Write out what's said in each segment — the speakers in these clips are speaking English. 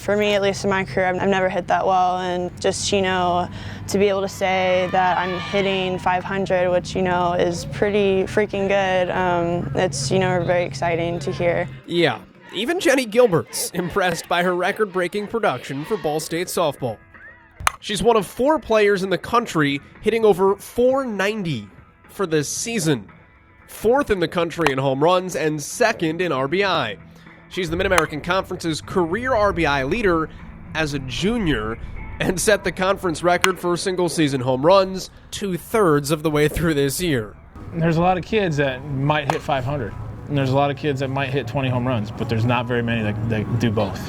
For me, at least in my career, I've never hit that well, and just, to be able to say that I'm hitting 500, which, is pretty freaking good, it's, very exciting to hear. Yeah, even Jenny Gilbert's impressed by her record-breaking production for Ball State softball. She's one of 4 players in the country hitting over 490 for this season. 4th in the country in home runs and 2nd in RBI. She's the Mid-American Conference's career RBI leader as a junior and set the conference record for single-season home runs 2/3 of the way through this year. There's a lot of kids that might hit 500, and there's a lot of kids that might hit 20 home runs, but there's not very many that do both.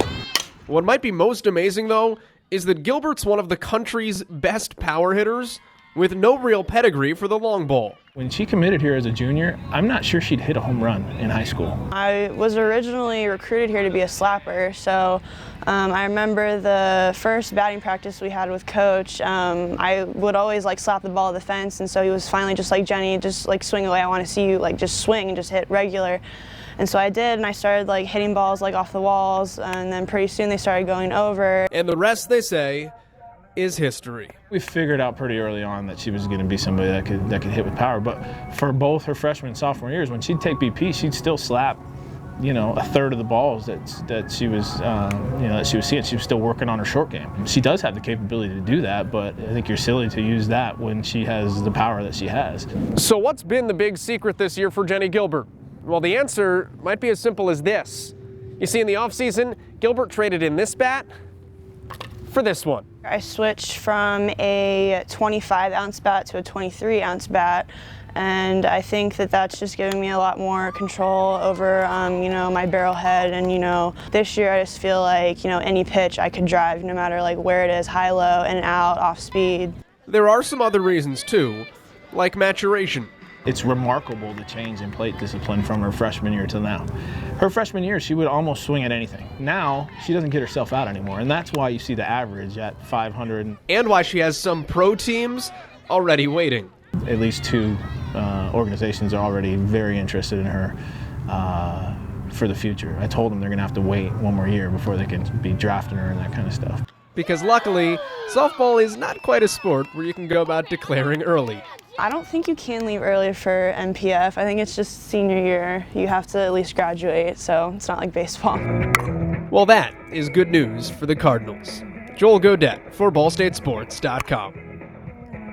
What might be most amazing, though, is that Gilbert's one of the country's best power hitters with no real pedigree for the long ball. When she committed here as a junior, I'm not sure she'd hit a home run in high school. I was originally recruited here to be a slapper, so I remember the first batting practice we had with Coach, I would always slap the ball at the fence, and so he was finally just like, Jenny, just swing away, I want to see you just swing and just hit regular. And so I did, and I started hitting balls off the walls, and then pretty soon they started going over. And the rest, they say, is history. We figured out pretty early on that she was going to be somebody that could hit with power. But for both her freshman and sophomore years, when she'd take BP, she'd still slap, 1/3 of the balls that she was, that she was seeing. She was still working on her short game. She does have the capability to do that, but I think you're silly to use that when she has the power that she has. So what's been the big secret this year for Jenny Gilbert? Well, the answer might be as simple as this. You see, in the offseason, Gilbert traded in this bat for this one. I switched from a 25-ounce bat to a 23-ounce bat, and I think that that's just giving me a lot more control over, my barrel head. And, this year I just feel like, any pitch I could drive, no matter where it is, high, low, in and out, off speed. There are some other reasons, too, like maturation. It's remarkable the change in plate discipline from her freshman year to now. Her freshman year, she would almost swing at anything. Now, she doesn't get herself out anymore, and that's why you see the average at 500. And why she has some pro teams already waiting. At least 2 organizations are already very interested in her for the future. I told them they're going to have to wait 1 more year before they can be drafting her and that kind of stuff. Because luckily, softball is not quite a sport where you can go about declaring early. I don't think you can leave early for MPF. I think it's just senior year. You have to at least graduate, so it's not like baseball. Well, that is good news for the Cardinals. Joel Godet for BallStateSports.com.